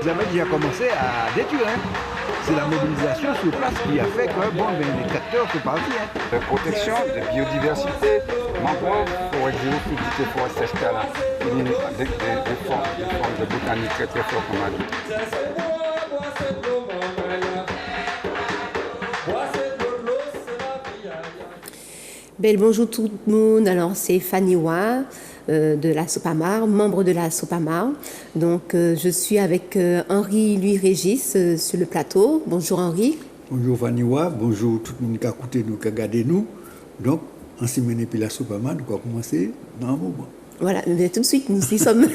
Ils avaient déjà commencé à détruire. C'est la mobilisation sur place qui a fait que les tracteurs sont partis. De protection, de biodiversité, mangrove, forêt géophysique et forêt sèche-câlin. Des formes de botanique très très fortes qu'on a dit. Bonjour tout le monde, alors c'est Fanny Wa de la Sopamar, membre de la Sopamar. Donc je suis avec Henri Louis Régis sur le plateau. Bonjour Henri. Bonjour Fanny Wa, bonjour tout le monde qui a écouté nous, qui a regardé nous. Donc en semaine et puis la Sopamar, nous allons commencer dans un moment. Voilà, tout de suite, nous y sommes.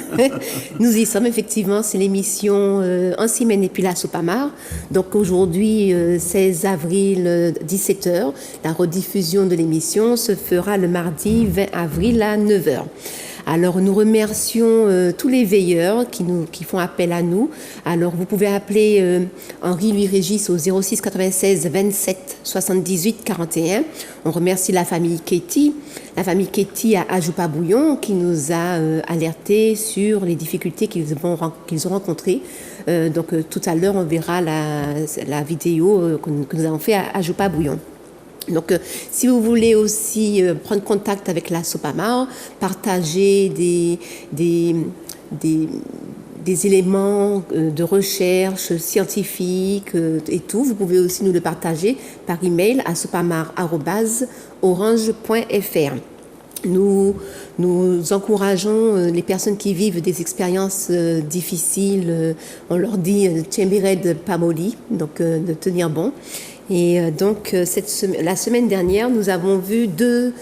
Nous y sommes, effectivement. C'est l'émission En Semaine et puis la Sopamar. Donc aujourd'hui, 16 avril, 17h. La rediffusion de l'émission se fera le mardi 20 avril à 9h. Alors, nous remercions tous les veilleurs qui font appel à nous. Alors, vous pouvez appeler Henri Louis Régis au 06 96 27 78 41. On remercie la famille Ketty à Ajoupa-Bouillon qui nous a alertés sur les difficultés qu'ils ont rencontrées. Donc, tout à l'heure, on verra la vidéo que nous avons fait à Ajoupa-Bouillon. Donc, si vous voulez aussi prendre contact avec la Sopamar, partager des éléments de recherche scientifique et tout, vous pouvez aussi nous le partager par email à sopamar@orange.fr. Nous encourageons les personnes qui vivent des expériences difficiles, on leur dit Tchembired Pamoli, donc de tenir bon. Et donc, la semaine dernière, nous avons vu deux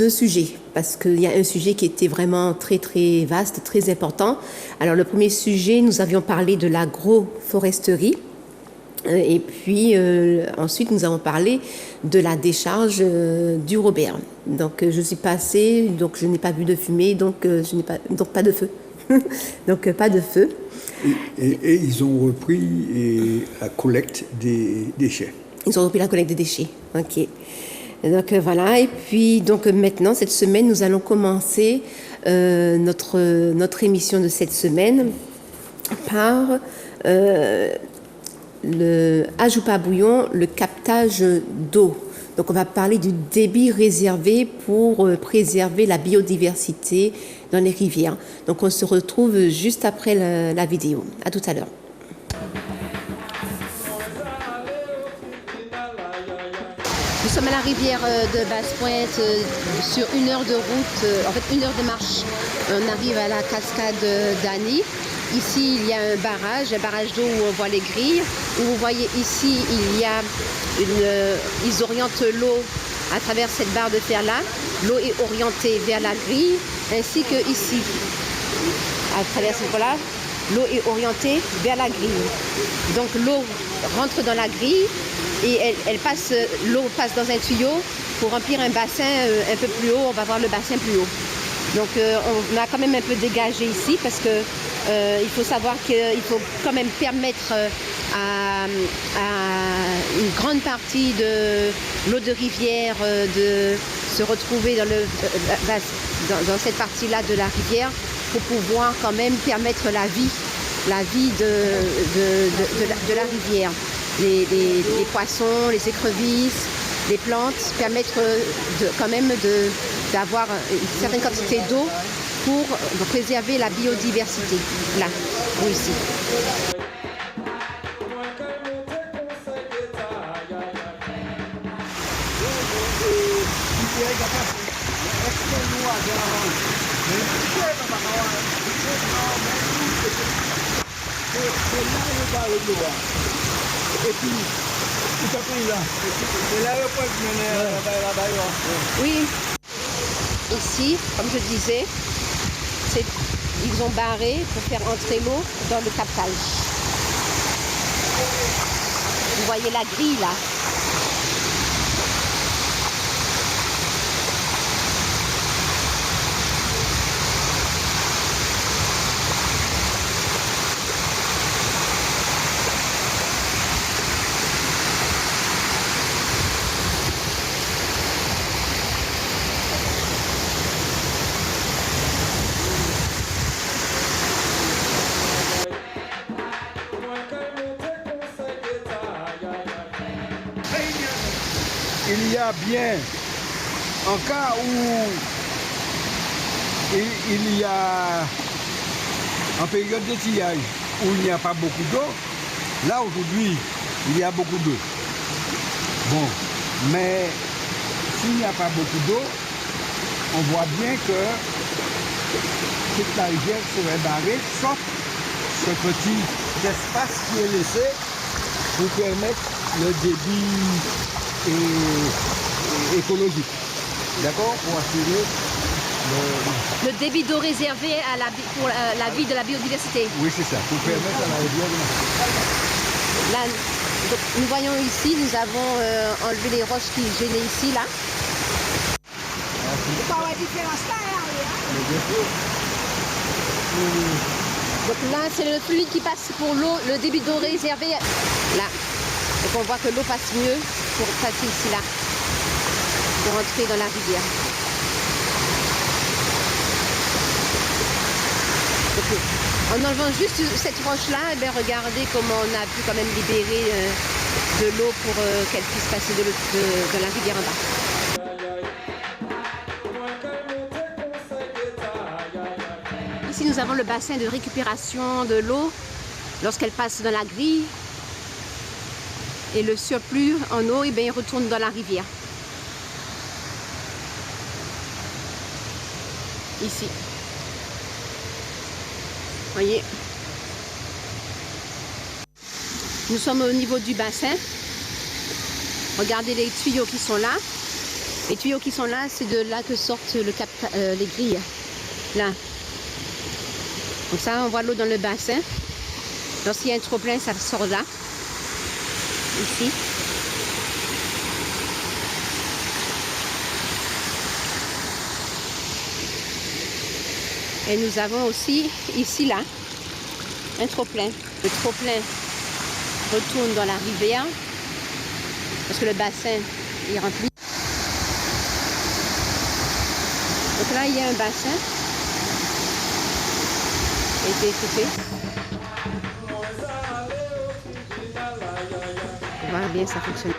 sujets, parce qu'il y a un sujet qui était vraiment très, très vaste, très important. Alors, le premier sujet, nous avions parlé de l'agroforesterie. Et puis, ensuite, nous avons parlé de la décharge du Robert. Donc, je suis passée, donc je n'ai pas vu de fumée, donc pas de feu. Donc, pas de feu. Et ils ont repris la collecte des déchets. Ils ont repris la collecte des déchets, ok. Donc voilà, et puis donc maintenant, cette semaine, nous allons commencer notre émission de cette semaine par le Ajoupa-Bouillon, le captage d'eau. Donc on va parler du débit réservé pour préserver la biodiversité dans les rivières. Donc on se retrouve juste après la vidéo. À tout à l'heure. Nous sommes à la rivière de Basse-Pointe sur 1 heure de route, en fait 1 heure de marche. On arrive à la cascade d'Annie. Ici, il y a un barrage d'eau où on voit les grilles. Où vous voyez ici, ils orientent l'eau à travers cette barre de fer-là. L'eau est orientée vers la grille, ainsi que ici. À travers cette voie-là, l'eau est orientée vers la grille. Donc l'eau rentre dans la grille et l'eau passe dans un tuyau pour remplir un bassin un peu plus haut. On va voir le bassin plus haut. Donc on a quand même un peu dégagé ici parce que il faut savoir qu'il faut quand même permettre à une grande partie de l'eau de rivière de se retrouver dans cette partie-là de la rivière pour pouvoir quand même permettre la vie de la rivière. Les poissons, les écrevisses, les plantes permettre quand même d'avoir une certaine quantité d'eau pour préserver la biodiversité, là, ou ici. Oui, ici, comme je disais, ils ont barré pour faire entrer l'eau dans le captage. Vous voyez la grille là. il y a bien, en cas où il y a, en période d'étiage, où il n'y a pas beaucoup d'eau, là aujourd'hui, il y a beaucoup d'eau. Bon, mais s'il n'y a pas beaucoup d'eau, on voit bien que toute la rivière serait barrée, sauf ce petit espace qui est laissé pour permettre le débit écologique. D'accord? Pour assurer le débit d'eau réservé pour la vie de la biodiversité. Oui, c'est ça, pour permettre à la rivière de marcher. Là, donc, nous voyons ici, nous avons enlevé les roches qui gênaient ici, là. Donc là, c'est le fluide qui passe pour l'eau, le débit d'eau réservé, là. Donc on voit que l'eau passe mieux pour passer ici, là, pour entrer dans la rivière. Donc, en enlevant juste cette roche-là, eh bien, regardez comment on a pu quand même libérer de l'eau pour qu'elle puisse passer de la rivière en bas. Ici, nous avons le bassin de récupération de l'eau lorsqu'elle passe dans la grille. Et le surplus en eau, eh bien, il retourne dans la rivière. Ici. Voyez. Nous sommes au niveau du bassin. Regardez les tuyaux qui sont là. Les tuyaux qui sont là, c'est de là que sortent les grilles. Là. Donc ça, on voit l'eau dans le bassin. Lorsqu'il y a un trop-plein, ça sort là. Ici. Et nous avons aussi, ici, là, un trop-plein. Le trop-plein retourne dans la rivière parce que le bassin est rempli. Donc là, il y a un bassin qui a été équipé. On va voir bien ça fonctionne.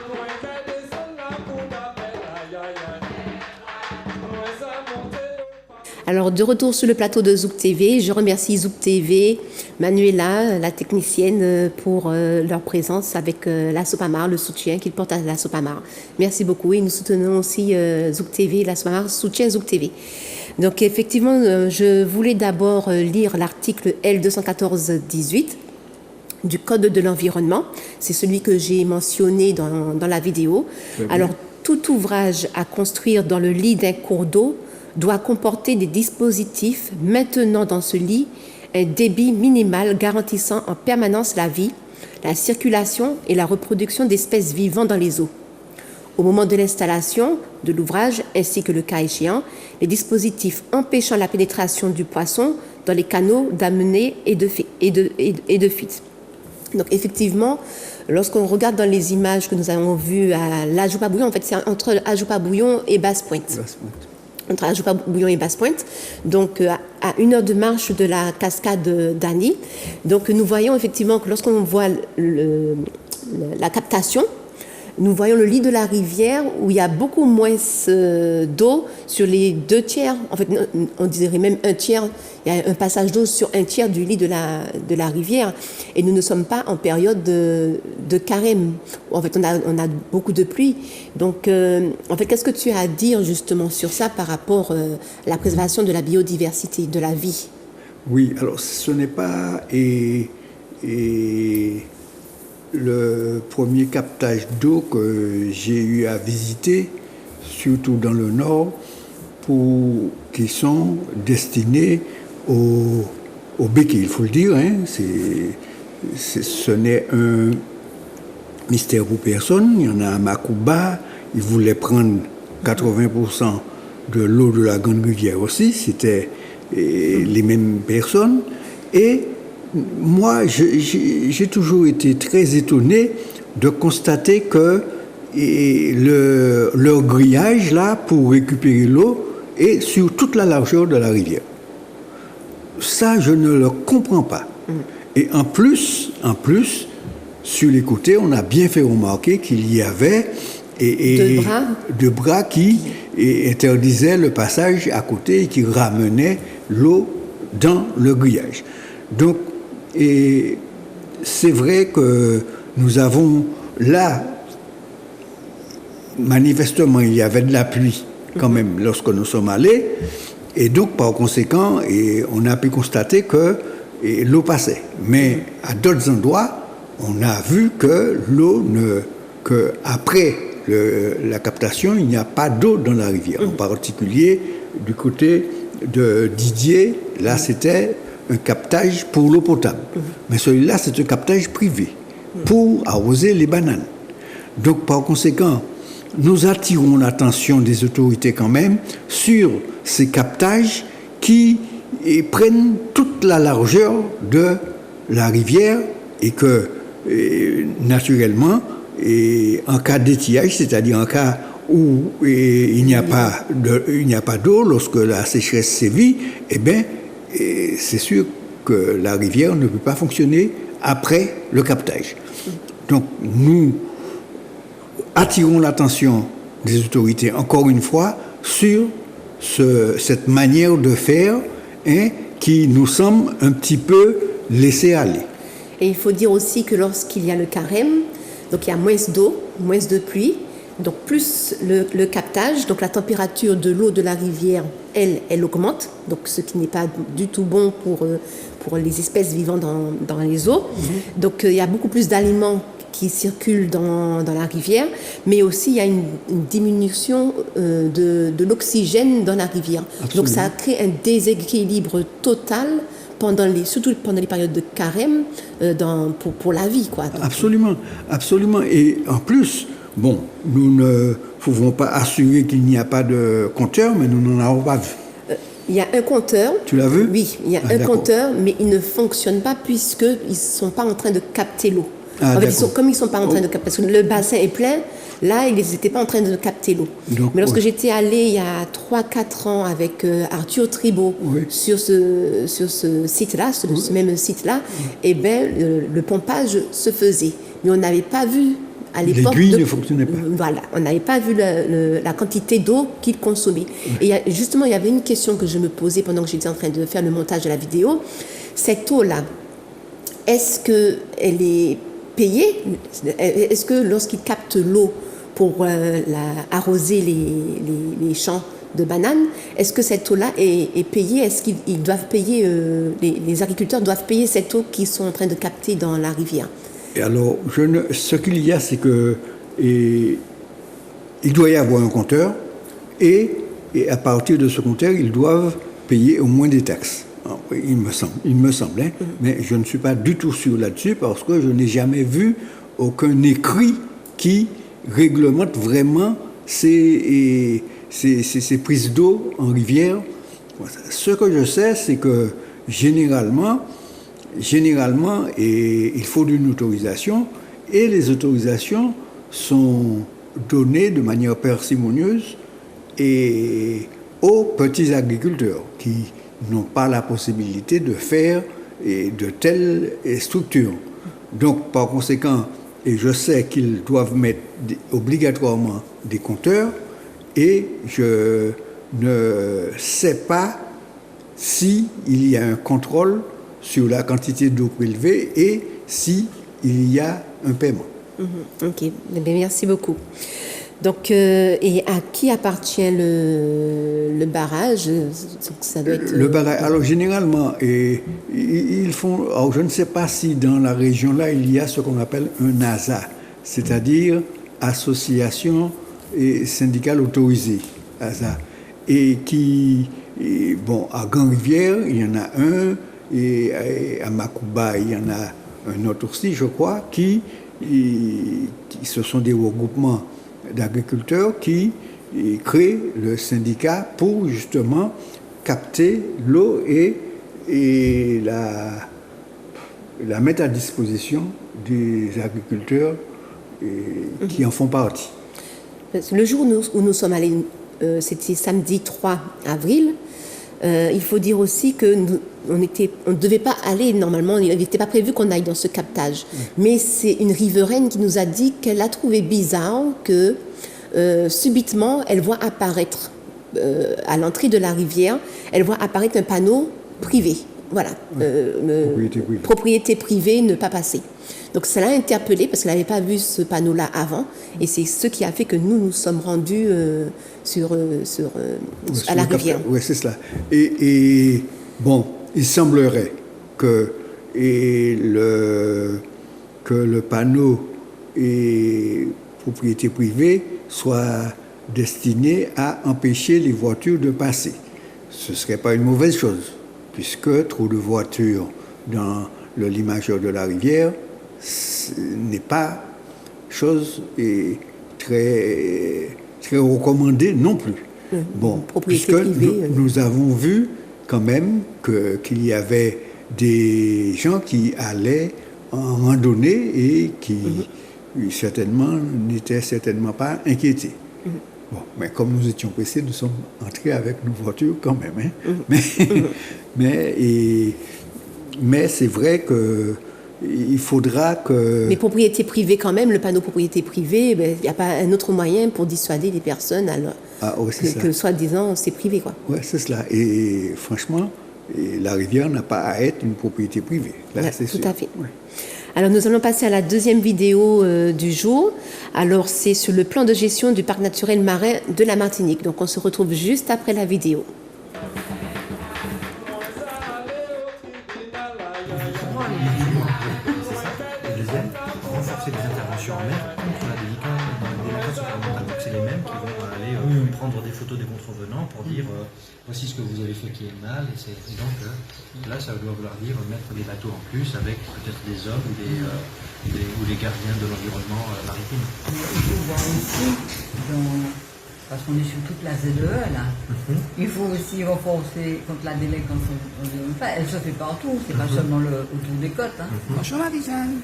Alors, de retour sur le plateau de Zouk TV, je remercie Zouk TV, Manuela, la technicienne, pour leur présence avec la Sopamar, le soutien qu'ils portent à la Sopamar. Merci beaucoup et nous soutenons aussi Zouk TV, la Sopamar soutient Zouk TV. Donc, effectivement, je voulais d'abord lire l'article L214-18 du Code de l'environnement. C'est celui que j'ai mentionné dans la vidéo. Alors, tout ouvrage à construire dans le lit d'un cours d'eau doit comporter des dispositifs maintenant dans ce lit un débit minimal garantissant en permanence la vie, la circulation et la reproduction d'espèces vivantes dans les eaux. Au moment de l'installation de l'ouvrage, ainsi que le cas échéant, les dispositifs empêchant la pénétration du poisson dans les canaux d'amener et de fuite. Donc effectivement, lorsqu'on regarde dans les images que nous avons vues à l'Ajoupa-Bouillon, en fait c'est entre Ajoupa-Bouillon et Basse-Pointe. Entre Ajoupa-Bouillon et Basse-Pointe, donc à 1 heure de marche de la cascade d'Annie. Donc nous voyons effectivement que lorsqu'on voit la captation, nous voyons le lit de la rivière où il y a beaucoup moins d'eau sur les 2 tiers, en fait on dirait même 1 tiers, il y a un passage d'eau sur 1 tiers du lit de la rivière et nous ne sommes pas en période de carême, en fait on a beaucoup de pluie. Donc en fait qu'est-ce que tu as à dire justement sur ça par rapport à la préservation de la biodiversité, de la vie? Oui, alors ce n'est pas le premier captage d'eau que j'ai eu à visiter, surtout dans le nord, qui sont destinés au béquet, il faut le dire. Hein, ce n'est un mystère pour personne. Il y en a à Makouba, ils voulaient prendre 80% de l'eau de la Grande Rivière aussi, c'était les mêmes personnes. Et moi, j'ai toujours été très étonné de constater que leur grillage, là, pour récupérer l'eau, est sur toute la largeur de la rivière. Ça, je ne le comprends pas. Et en plus, sur les côtés, on a bien fait remarquer qu'il y avait de bras qui interdisaient le passage à côté et qui ramenaient l'eau dans le grillage. Donc, c'est vrai que nous avons là, manifestement, il y avait de la pluie quand même lorsque nous sommes allés, et donc par conséquent, on a pu constater que l'eau passait. Mais à d'autres endroits, on a vu que après la captation, il n'y a pas d'eau dans la rivière. En particulier, du côté de Didier, là, c'était un captage pour l'eau potable. Mais celui-là, c'est un captage privé pour arroser les bananes. Donc, par conséquent, nous attirons l'attention des autorités quand même sur ces captages qui prennent toute la largeur de la rivière et que, naturellement, en cas d'étiage, c'est-à-dire en cas où il n'y a pas d'eau, lorsque la sécheresse sévit, eh bien, c'est sûr que la rivière ne peut pas fonctionner après le captage. Donc, nous attirons l'attention des autorités, encore une fois, sur cette manière de faire qui nous semble un petit peu laisser aller. Et il faut dire aussi que lorsqu'il y a le carême, donc il y a moins d'eau, moins de pluie, donc plus le captage, donc la température de l'eau de la rivière, elle augmente, donc ce qui n'est pas du tout bon pour les espèces vivant dans les eaux. Donc il y a beaucoup plus d'aliments qui circulent dans la rivière, mais aussi il y a une diminution de l'oxygène dans la rivière. Absolument. Donc ça crée un déséquilibre total surtout pendant les périodes de carême pour la vie, quoi. Donc, absolument. Et en plus, bon, nous ne pouvons pas assurer qu'il n'y a pas de compteur, mais nous n'en avons pas vu. Il y a un compteur. Tu l'as vu? Oui, il y a un compteur, mais il ne fonctionne pas puisqu'ils ne sont pas en train de capter l'eau. En fait, comme ils ne sont pas en train de capter, parce que le bassin est plein, là, ils n'étaient pas en train de capter l'eau. Donc, mais lorsque j'étais allée il y a 3-4 ans avec Arthur Tribault sur ce site-là, ce même site-là, eh bien, le pompage se faisait. Mais on n'avait pas vu à l'époque... L'aiguille ne fonctionnait pas. Voilà, on n'avait pas vu la quantité d'eau qu'il consommait. Et justement, il y avait une question que je me posais pendant que j'étais en train de faire le montage de la vidéo. Cette eau-là, est-ce qu'elle est payée? Est-ce que lorsqu'ils captent l'eau pour arroser les champs de bananes, est-ce que cette eau-là est payée? Est-ce qu'ils doivent payer, les agriculteurs doivent payer cette eau qu'ils sont en train de capter dans la rivière? Et alors, ce qu'il y a, c'est que il doit y avoir un compteur et à partir de ce compteur, ils doivent payer au moins des taxes. Il me semble, mais je ne suis pas du tout sûr là-dessus parce que je n'ai jamais vu aucun écrit qui réglemente vraiment ces prises d'eau en rivière. Ce que je sais, c'est que généralement, il faut une autorisation et les autorisations sont données de manière parcimonieuse aux petits agriculteurs qui n'ont pas la possibilité de faire de telles structures. Donc, par conséquent, et je sais qu'ils doivent mettre obligatoirement des compteurs et je ne sais pas s'il y a un contrôle sur la quantité d'eau prélevée et s'il y a un paiement. Ok, merci beaucoup. Donc, et à qui appartient le barrage? Donc, ça doit être... Le barrage, alors généralement, ils font, alors je ne sais pas si dans la région là, il y a ce qu'on appelle un ASA, c'est-à-dire Association syndicale autorisée, ASA, et qui, bon, à Grand-Rivière, il y en a un, et à Macouba, il y en a un autre aussi, je crois, qui ce sont des regroupements d'agriculteurs qui créent le syndicat pour justement capter l'eau et la mettre à disposition des agriculteurs qui en font partie. Le jour où nous sommes allés, c'était samedi 3 avril, il faut dire aussi que on ne devait pas aller normalement, il n'était pas prévu qu'on aille dans ce captage. Mais c'est une riveraine qui nous a dit qu'elle a trouvé bizarre que subitement, elle voit apparaître, à l'entrée de la rivière, elle voit apparaître un panneau privé. Voilà, propriété privée, ne pas passer. Donc ça l'a interpellée parce qu'elle n'avait pas vu ce panneau-là avant, et c'est ce qui a fait que nous sommes rendus à la rivière. Oui, c'est cela. Et bon, il semblerait que le panneau et propriété privée soit destiné à empêcher les voitures de passer. Ce ne serait pas une mauvaise chose, puisque trop de voitures dans le limageur de la rivière n'est pas chose très, très recommandée non plus. Bon, puisque nous avons vu quand même qu'il y avait des gens qui allaient en randonnée et qui n'étaient certainement pas inquiétés. Bon, mais comme nous étions pressés, nous sommes entrés avec nos voitures quand même. Hein. Mais c'est vrai qu'il faudra que... Les propriétés privées quand même, le panneau propriété privée, il n'y a pas un autre moyen pour dissuader les personnes que soi-disant c'est privé, quoi. Oui, c'est cela. Et franchement, la rivière n'a pas à être une propriété privée. Là, Ouais, c'est tout sûr. à fait. Ouais. Alors nous allons passer à la deuxième vidéo du jour. Alors c'est sur le plan de gestion du parc naturel marin de la Martinique. Donc on se retrouve juste après la vidéo. Le deuxième, renforcer les interventions en mer contre la délinquance environnementale. Donc c'est les mêmes qui vont aller prendre des photos des contrevenants pour dire voici ce que vous avez fait qui est mal. Et donc là, ça doit vouloir dire mettre des bateaux en plus avec peut-être des hommes ou des gardiens de l'environnement maritime. Il faut voir aussi, parce qu'on est sur toute la ZEE là, il faut aussi renforcer contre la délinquance environnementale. Elle se fait partout, c'est pas seulement autour des côtes. Hein. Bonjour Marie-Jeanne.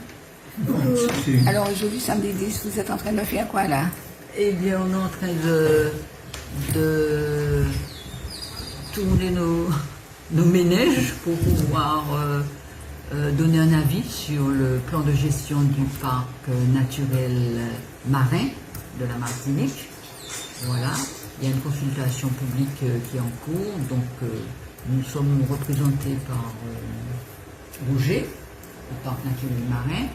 Alors aujourd'hui, samedi 10, vous êtes en train de faire quoi là? Eh bien, on est en train de tourner nos ménages pour pouvoir donner un avis sur le plan de gestion du parc naturel marin de la Martinique. Voilà, il y a une consultation publique qui est en cours, donc nous sommes représentés par Roger, le parc naturel marin,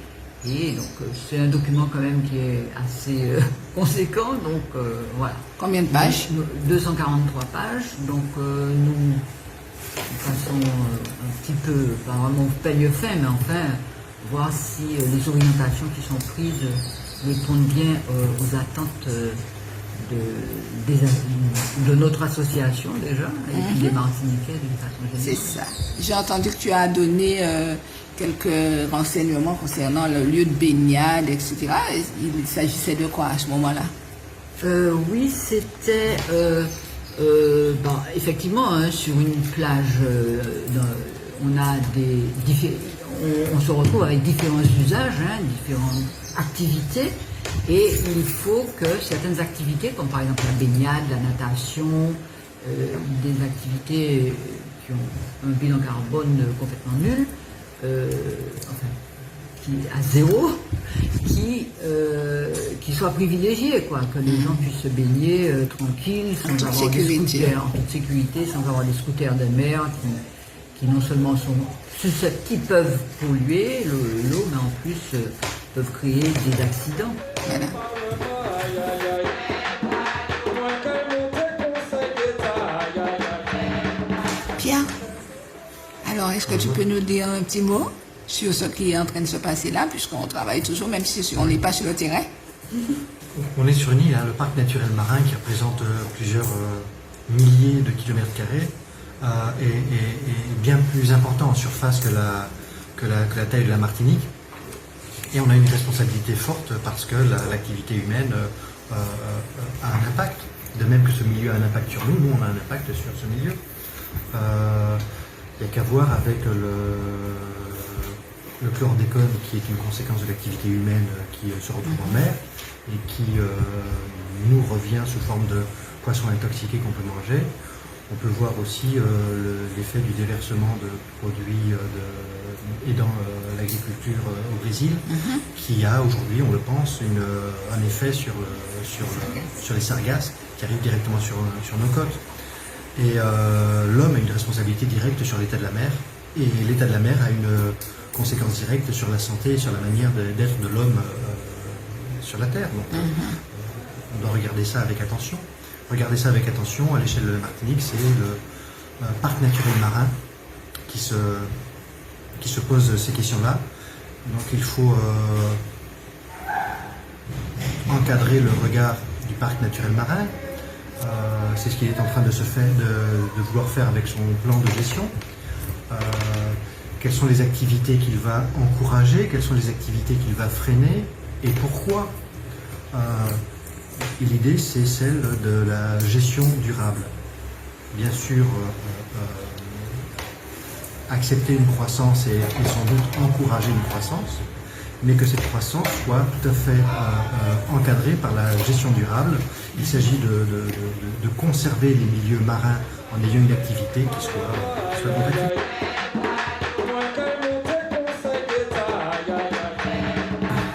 et donc c'est un document quand même qui est assez conséquent, donc voilà. Combien de pages? 243 pages, donc nous passons un petit peu, pas vraiment au peigne fin, mais enfin, voir si les orientations qui sont prises répondent bien aux attentes de notre association déjà, et puis des Martiniquais d'une façon générale. C'est ça. J'ai entendu que tu as donné quelques renseignements concernant le lieu de baignade, etc. Il s'agissait de quoi à ce moment-là? Oui, c'était effectivement sur une plage, on se retrouve avec différents usages, différentes activités, et il faut que certaines activités, comme par exemple la baignade, la natation, des activités qui ont un bilan carbone complètement nul, qui à zéro, qui soit privilégié, quoi, que les gens puissent se baigner tranquilles, sans avoir des scooters, en toute sécurité, sans avoir des scooters de mer qui non seulement sont susceptibles, peuvent polluer l'eau, mais en plus peuvent créer des accidents. Voilà. Pierre, alors est-ce que tu peux nous dire un petit mot sur ce qui est en train de se passer là, puisqu'on travaille toujours, même si on n'est pas sur le terrain? On est sur une île, le parc naturel marin, qui représente plusieurs milliers de kilomètres carrés et bien plus important en surface que la taille de la Martinique. Et on a une responsabilité forte parce que l'activité humaine a un impact. De même que ce milieu a un impact sur nous, on a un impact sur ce milieu. Il n'y a qu'à voir avec le chlordécone, qui est une conséquence de l'activité humaine qui se retrouve en mer et qui nous revient sous forme de poissons intoxiqués qu'on peut manger. On peut voir aussi l'effet du déversement de produits aidant l'agriculture au Brésil, qui a aujourd'hui, on le pense, un effet sur sur les sargasses qui arrivent directement sur nos côtes. Et l'homme a une responsabilité directe sur l'état de la mer, et l'état de la mer a une conséquence directe sur la santé et sur la manière d'être de l'homme sur la Terre. Donc, on doit regarder ça avec attention. Regarder ça avec attention, à l'échelle de la Martinique, c'est le parc naturel marin qui se pose ces questions-là. Donc il faut encadrer le regard du parc naturel marin. C'est ce qu'il est en train de vouloir faire avec son plan de gestion. Quelles sont les activités qu'il va encourager, quelles sont les activités qu'il va freiner et pourquoi. Et l'idée, c'est celle de la gestion durable. Bien sûr, accepter une croissance et sans doute encourager une croissance, mais que cette croissance soit tout à fait encadrée par la gestion durable. Il s'agit de conserver les milieux marins en ayant une activité qui soit compatible.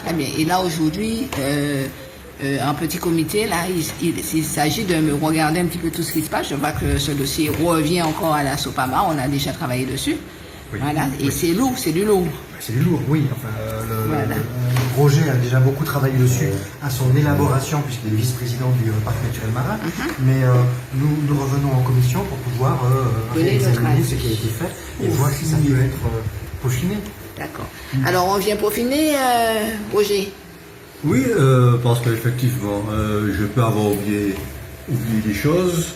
Très bien. Et là, aujourd'hui, un petit comité, là, il s'agit de me regarder un petit peu tout ce qui se passe. Je vois que ce dossier revient encore à la SOPAMAR, on a déjà travaillé dessus. Oui. Voilà, et Oui. c'est lourd, c'est du lourd. C'est du lourd, oui. Enfin, Voilà. Roger a déjà beaucoup travaillé dessus à son élaboration, puisqu'il est vice-président du parc naturel marin. Mais nous revenons en commission pour pouvoir Donner notre examiner avis. ce qui a été fait et voir si ça peut être peaufiné. D'accord. Alors, on vient peaufiner, Roger. Oui, parce qu'effectivement, je peux avoir oublié des choses.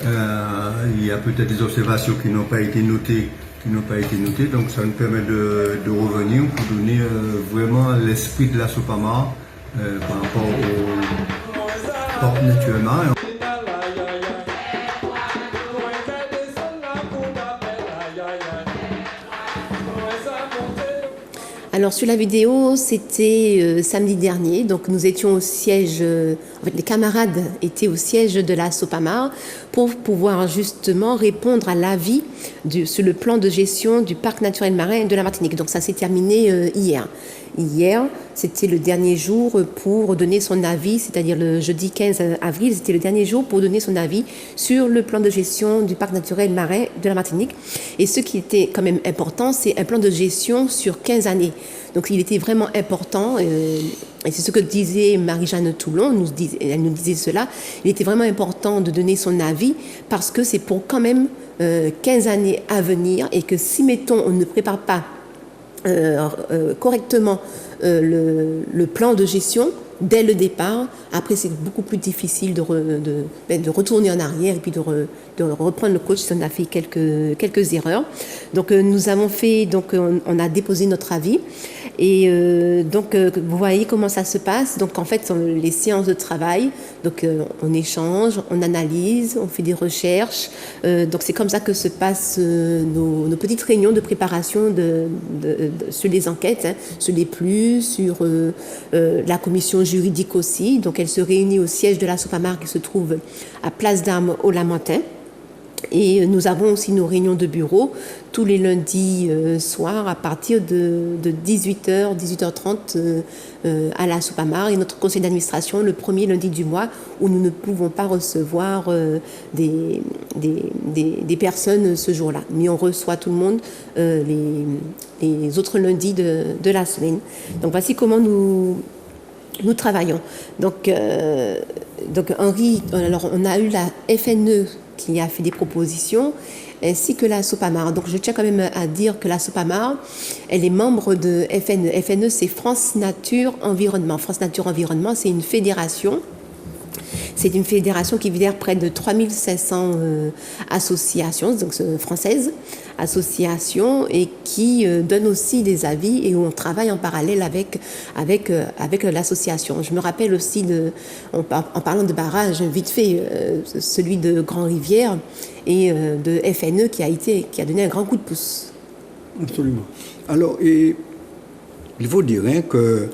Il y a peut-être des observations qui n'ont pas été notées, donc ça nous permet de revenir pour donner vraiment l'esprit de la SOPAMAR par rapport au parc naturel marin. Alors sur la vidéo, c'était samedi dernier, donc nous étions au siège, en fait les camarades étaient au siège de la SOPAMAR pour pouvoir justement répondre à l'avis sur le plan de gestion du parc naturel marin de la Martinique. Donc ça s'est terminé hier. Hier, c'était le dernier jour pour donner son avis, c'est-à-dire le jeudi 15 avril, c'était le dernier jour pour donner son avis sur le plan de gestion du parc naturel marin de la Martinique. Et ce qui était quand même important, c'est un plan de gestion sur 15 années. Donc il était vraiment important, et c'est ce que disait Marie-Jeanne Toulon, elle nous disait cela, il était vraiment important de donner son avis parce que c'est pour quand même 15 années à venir et que si, mettons, on ne prépare pas correctement le plan de gestion dès le départ, après c'est beaucoup plus difficile de retourner en arrière et puis de reprendre le coach si on a fait quelques erreurs. Donc nous avons fait, donc on a déposé notre avis et donc vous voyez comment ça se passe. Donc en fait les séances de travail, donc on échange, on analyse, on fait des recherches. Donc c'est comme ça que se passent nos petites réunions de préparation sur les enquêtes, sur les plus, sur la commission juridique aussi. Donc elle se réunit au siège de la SOPAMAR qui se trouve à Place d'Armes au Lamentin. Et nous avons aussi nos réunions de bureau tous les lundis soirs à partir de 18h, 18h30 à la SOPAMAR et notre conseil d'administration le premier lundi du mois où nous ne pouvons pas recevoir des personnes ce jour-là. Mais on reçoit tout le monde les autres lundis de la semaine. Donc voici comment nous travaillons. Donc Henri, alors on a eu la FNE qui a fait des propositions, ainsi que la SOPAMAR. Donc je tiens quand même à dire que la SOPAMAR, elle est membre de FNE. FNE, c'est France Nature Environnement. France Nature Environnement, c'est une fédération. C'est une fédération qui fédère près de 3500 associations, donc françaises, associations, et qui donne aussi des avis et où on travaille en parallèle avec l'association. Je me rappelle aussi, en parlant de barrage, vite fait, celui de Grand-Rivière et de FNE qui a donné un grand coup de pouce. Absolument. Alors, il faut dire que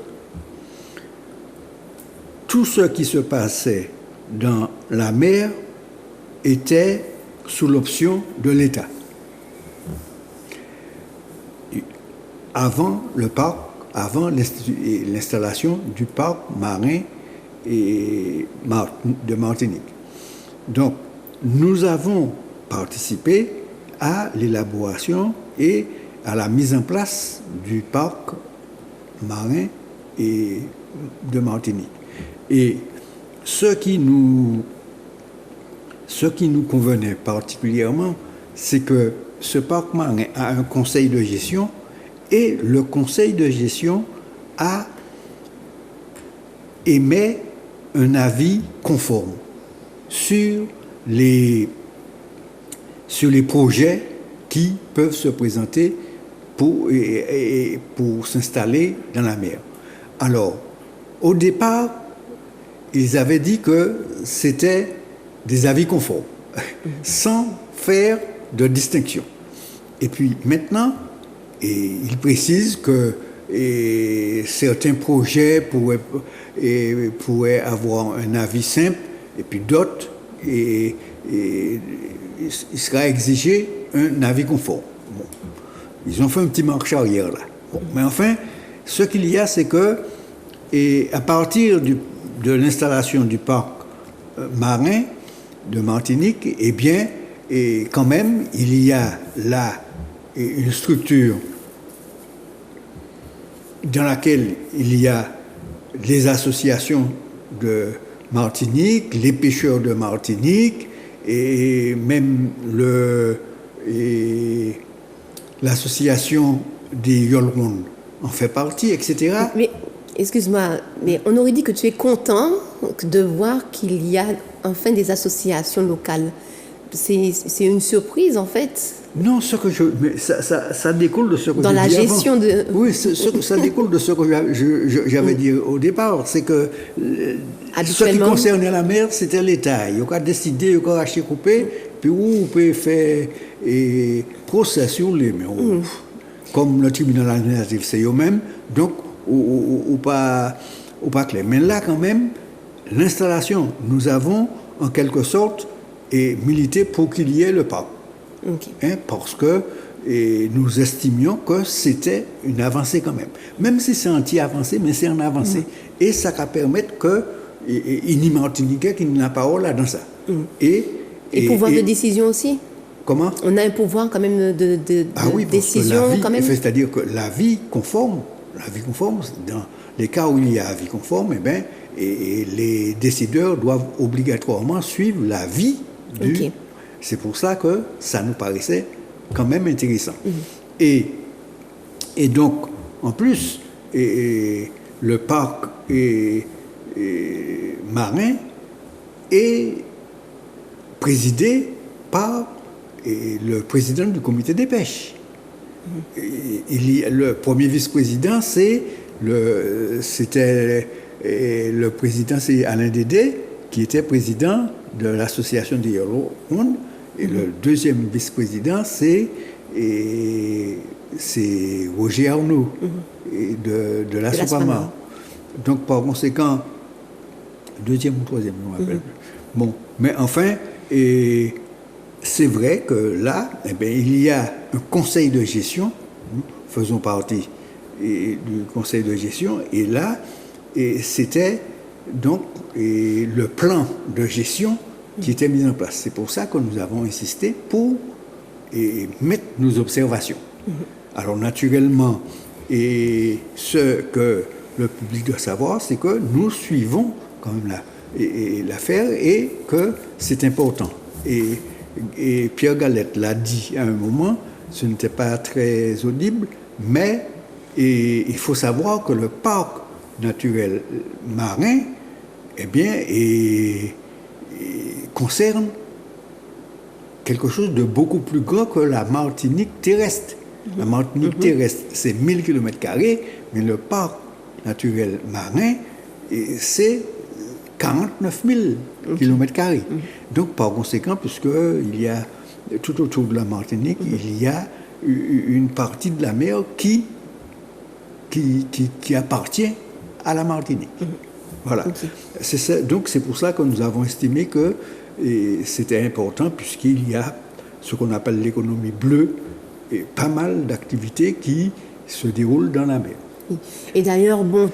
tout ce qui se passait dans la mer était sous l'option de l'État. Avant l'installation du parc marin de Martinique. Donc, nous avons participé à l'élaboration et à la mise en place du parc marin et de Martinique. Et ce qui nous convenait particulièrement, c'est que ce parc marin a un conseil de gestion et le conseil de gestion émet un avis conforme sur les projets qui peuvent se présenter pour s'installer dans la mer. Alors, au départ, ils avaient dit que c'était des avis conformes, sans faire de distinction. Et puis maintenant, ils précisent que certains projets pourraient avoir un avis simple, et puis d'autres, il sera exigé un avis conforme. Bon. Ils ont fait un petit marche arrière là. Bon. Mais enfin, ce qu'il y a, c'est que à partir de l'installation du parc marin de Martinique, eh bien, quand même, il y a là une structure dans laquelle il y a les associations de Martinique, les pêcheurs de Martinique, et même l'association des Yolron en fait partie, etc. Mais, excuse-moi, mais on aurait dit que tu es content de voir qu'il y a enfin des associations locales. C'est une surprise, en fait. Non, mais ça découle de ce que dans je la dis gestion avant. de... Oui, ça découle de ce que j'avais dit au départ. C'est que ce qui concernait la mer, c'était l'État. Il a décidé, il a acheté, coupé, puis on peut faire procès sur les mers. Comme le tribunal administratif, c'est eux-mêmes. Donc, ou pas clair. Mais là, quand même, l'installation, nous avons, en quelque sorte, milité pour qu'il y ait le parc. Okay. Parce que nous estimions que c'était une avancée quand même. Même si c'est anti-avancé, mais c'est une avancée. Et ça va permettre qu'il n'y a Martiniquais qui n'a pas là dans ça. Et pouvoir de décision aussi. Comment? On a un pouvoir quand même de décision quand même. C'est-à-dire que l'avis conforme, dans les cas où il y a avis conforme, les décideurs doivent obligatoirement suivre l'avis du... Okay. C'est pour ça que ça nous paraissait quand même intéressant. Et donc, en plus, le parc marin est présidé par le président du comité des pêches. Le premier vice-président, c'était le président, c'est Alain Dédé, qui était président de l'association des Yellow Round. Et le deuxième vice-président, c'est Roger Arnaud, de la Sopamar. Donc, par conséquent, deuxième ou troisième, je ne me rappelle plus. Bon, mais enfin, c'est vrai que là, il y a un conseil de gestion, nous faisons partie du conseil de gestion, et là, c'était donc le plan de gestion qui était mis en place. C'est pour ça que nous avons insisté pour mettre nos observations. Alors naturellement, ce que le public doit savoir, c'est que nous suivons quand même l'affaire et que c'est important. Et Pierre Galette l'a dit à un moment, ce n'était pas très audible, mais il faut savoir que le parc naturel marin, concerne quelque chose de beaucoup plus grand que la Martinique terrestre. La Martinique terrestre, c'est 1000 km², mais le parc naturel marin, c'est 49 000 km². Donc, par conséquent, puisqu'il y a tout autour de la Martinique, il y a une partie de la mer qui appartient à la Martinique. Voilà. Okay. Donc, c'est pour ça que nous avons estimé que c'était important, puisqu'il y a ce qu'on appelle l'économie bleue, et pas mal d'activités qui se déroulent dans la mer. Et d'ailleurs, bon,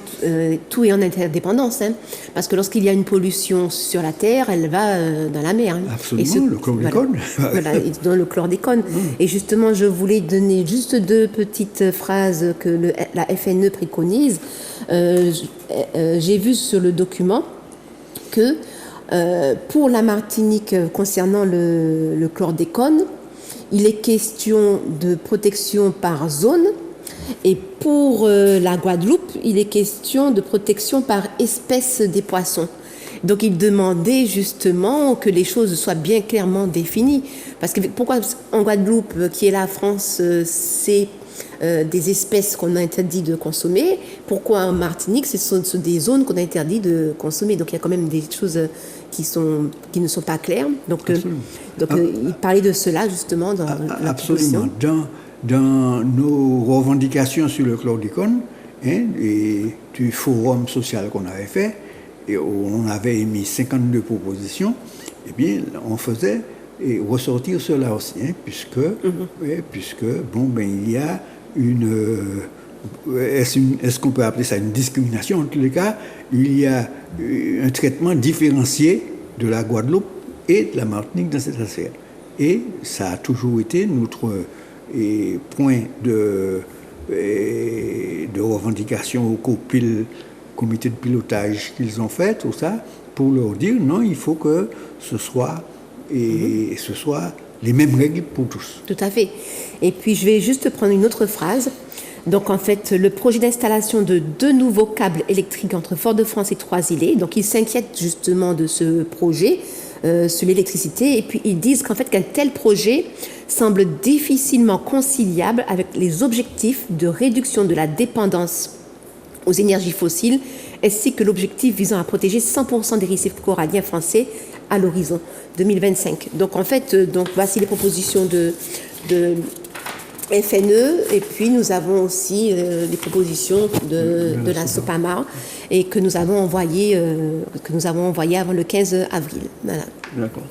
tout est en interdépendance, hein, parce que lorsqu'il y a une pollution sur la terre, elle va dans la mer. Hein. Absolument, le chlordécone. Voilà, dans le chlordécone. Et justement, je voulais donner juste 2 petites phrases que la FNE préconise. J'ai vu sur le document que pour la Martinique, concernant le chlordécone, il est question de protection par zone. Et pour la Guadeloupe, il est question de protection par espèce des poissons. Donc il demandait justement que les choses soient bien clairement définies. Parce que pourquoi en Guadeloupe, qui est la France, c'est des espèces qu'on a interdit de consommer, pourquoi en Martinique, ce sont des zones qu'on a interdit de consommer. Donc il y a quand même des choses qui ne sont pas claires. Donc il parlait de cela justement dans la proposition. Dans nos revendications sur le chlordécone, hein, et du forum social qu'on avait fait, et on avait émis 52 propositions, eh bien, on faisait ressortir cela aussi, hein, puisque il y a est-ce qu'on peut appeler ça une discrimination? En tous les cas, il y a un traitement différencié de la Guadeloupe et de la Martinique dans cette affaire. Et ça a toujours été notre point de revendication au comité de pilotage qu'ils ont fait, tout ça, pour leur dire non, il faut que ce soit les mêmes règles pour tous. Tout à fait. Et puis je vais juste prendre une autre phrase. Donc en fait, le projet d'installation de 2 nouveaux câbles électriques entre Fort-de-France et Trois-Îlets, donc ils s'inquiètent justement de ce projet sur l'électricité, et puis ils disent qu'en fait qu'un tel projet semble difficilement conciliable avec les objectifs de réduction de la dépendance aux énergies fossiles, ainsi que l'objectif visant à protéger 100% des récifs coralliens français à l'horizon 2025. Donc en fait, voici les propositions de FNE, et puis nous avons aussi les propositions de la SOPAMAR, et que nous avons envoyées avant le 15 avril. Voilà. D'accord.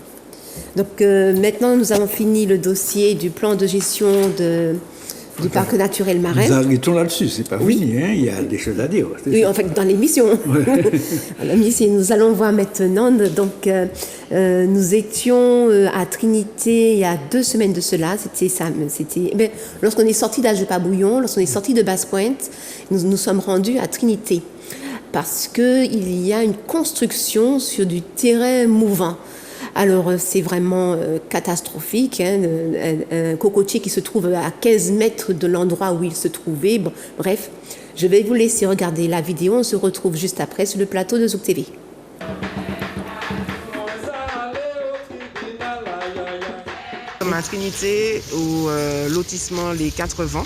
Donc maintenant, nous avons fini le dossier du plan de gestion du parc naturel marin. Nous arrêtons là-dessus, c'est pas fini, hein, il y a des choses à dire. Oui, en fait, dans l'émission. Nous allons voir maintenant. Donc, nous étions à Trinité il y a 2 semaines de cela. Lorsqu'on est sorti d'Agepas-Bouillon, lorsqu'on est sorti de Basse-Pointe, nous nous sommes rendus à Trinité parce qu'il y a une construction sur du terrain mouvant. Alors, c'est vraiment catastrophique, hein, un cocotier qui se trouve à 15 mètres de l'endroit où il se trouvait. Bon, bref, je vais vous laisser regarder la vidéo. On se retrouve juste après sur le plateau de Zouk TV. À Trinité, au lotissement Les 4 Vents.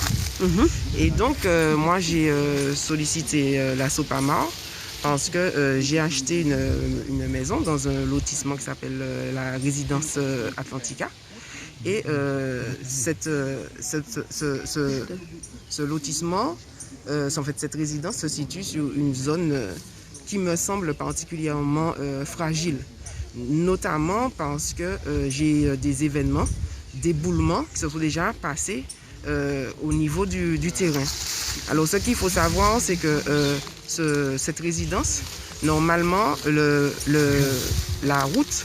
Et donc, moi, j'ai sollicité la SOPAMAR parce que j'ai acheté une maison dans un lotissement qui s'appelle la résidence Atlantica. Et ce lotissement, en fait, cette résidence se situe sur une zone qui me semble particulièrement fragile, notamment parce que j'ai des événements d'éboulement qui se sont déjà passés au niveau du terrain. Alors, ce qu'il faut savoir, c'est que cette résidence, normalement, la route,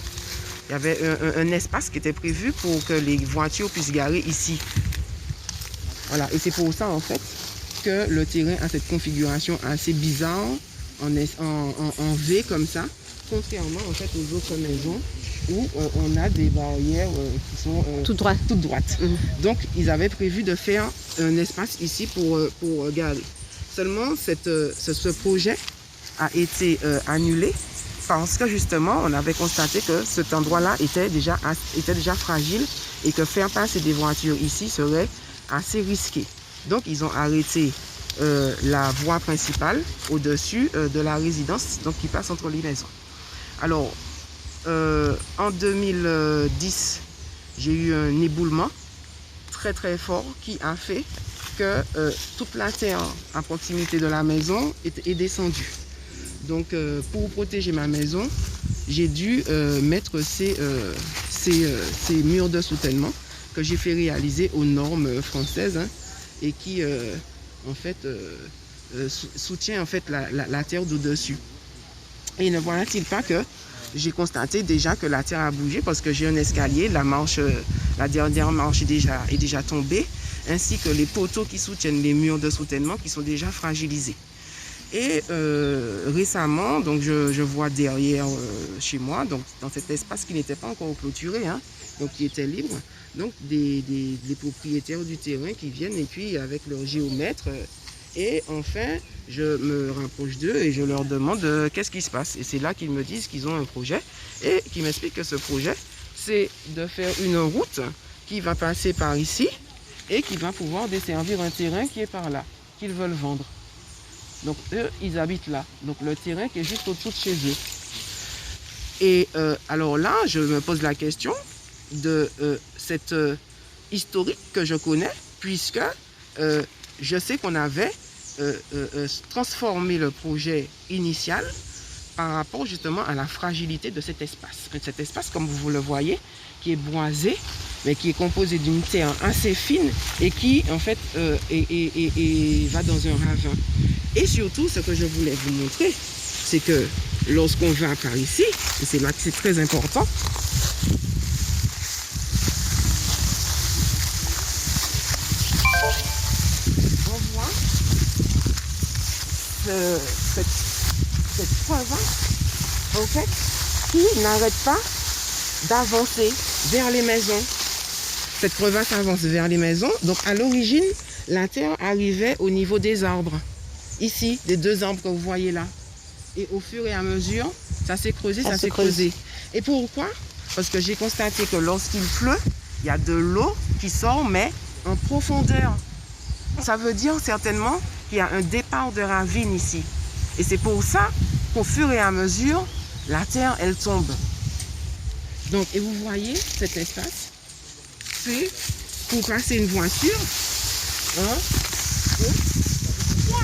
il y avait un espace qui était prévu pour que les voitures puissent garer ici. Voilà, et c'est pour ça, en fait, que le terrain a cette configuration assez bizarre, en V comme ça, contrairement, en fait, aux autres maisons où on a des barrières qui sont toutes droites. Donc, ils avaient prévu de faire un espace ici pour garer. Seulement, ce projet a été annulé parce que justement, on avait constaté que cet endroit-là était déjà fragile et que faire passer des voitures ici serait assez risqué. Donc, ils ont arrêté la voie principale au-dessus de la résidence, donc qui passe entre les maisons. Alors, en 2010, j'ai eu un éboulement très très fort qui a fait que toute la terre à proximité de la maison est descendue. Donc pour protéger ma maison, j'ai dû mettre ces murs de soutènement que j'ai fait réaliser aux normes françaises, hein, et qui en fait soutient en fait la terre d'au-dessus. Et ne voilà-t-il pas que j'ai constaté déjà que la terre a bougé parce que j'ai un escalier, la dernière marche est déjà tombée, ainsi que les poteaux qui soutiennent les murs de soutènement qui sont déjà fragilisés. Et récemment, donc je vois derrière chez moi, donc dans cet espace qui n'était pas encore clôturé, donc qui était libre, donc des propriétaires du terrain qui viennent et puis avec leur géomètre. Et enfin, je me rapproche d'eux et je leur demande qu'est-ce qui se passe. Et c'est là qu'ils me disent qu'ils ont un projet et qu'ils m'expliquent que ce projet, c'est de faire une route qui va passer par ici et qui va pouvoir desservir un terrain qui est par là, qu'ils veulent vendre. Donc eux, ils habitent là. Donc le terrain qui est juste au-dessous de chez eux. Et alors là, je me pose la question de cette historique que je connais, puisque je sais qu'on avait transformé le projet initial par rapport justement à la fragilité de cet espace. Cet espace, comme vous le voyez, qui est boisé, mais qui est composé d'une terre assez fine et qui, en fait, va dans un ravin. Et surtout, ce que je voulais vous montrer, c'est que lorsqu'on va par ici, et c'est là que c'est très important, on voit cette crevasse, en fait, qui n'arrête pas d'avancer vers les maisons. Cette crevasse avance vers les maisons. Donc à l'origine, la terre arrivait au niveau des arbres. Ici, les 2 arbres que vous voyez là. Et au fur et à mesure, ça s'est creusé, ça s'est creusé. Et pourquoi? Parce que j'ai constaté que lorsqu'il pleut, il y a de l'eau qui sort, mais en profondeur. Ça veut dire certainement qu'il y a un départ de ravine ici. Et c'est pour ça qu'au fur et à mesure, la terre, elle tombe. Donc, et vous voyez cet espace, c'est pour passer une voiture. 1, 2, 3.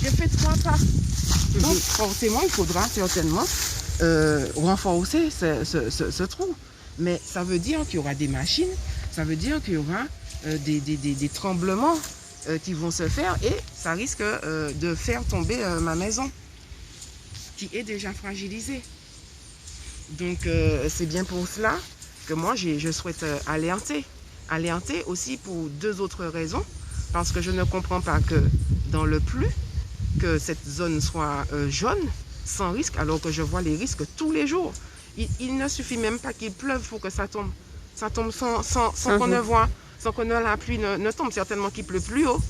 J'ai fait 3 pas. Donc, forcément, il faudra certainement renforcer ce trou. Mais ça veut dire qu'il y aura des machines, ça veut dire qu'il y aura des tremblements qui vont se faire et ça risque de faire tomber ma maison qui est déjà fragilisée. Donc c'est bien pour cela que moi je souhaite alerter aussi pour 2 autres raisons, parce que je ne comprends pas que dans le pluie, que cette zone soit jaune, sans risque, alors que je vois les risques tous les jours. Il ne suffit même pas qu'il pleuve pour que ça tombe. Ça tombe sans qu'on ne voit, sans que la pluie ne tombe. Certainement qu'il pleut plus haut.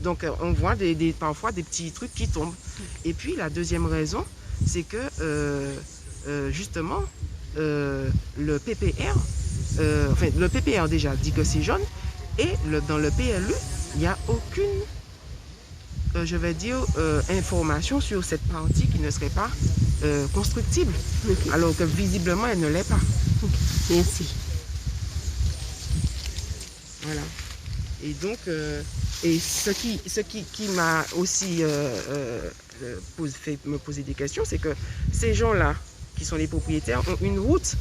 Donc on voit parfois des petits trucs qui tombent. Et puis la deuxième raison, c'est que justement, le PPR, le PPR déjà dit que c'est jaune, et dans le PLU, il n'y a aucune, je vais dire, information sur cette partie qui ne serait pas constructible, alors que visiblement elle ne l'est pas. Merci. Voilà. Et donc, et ce qui m'a aussi fait me poser des questions, c'est que ces gens-là, qui sont les propriétaires, ont une route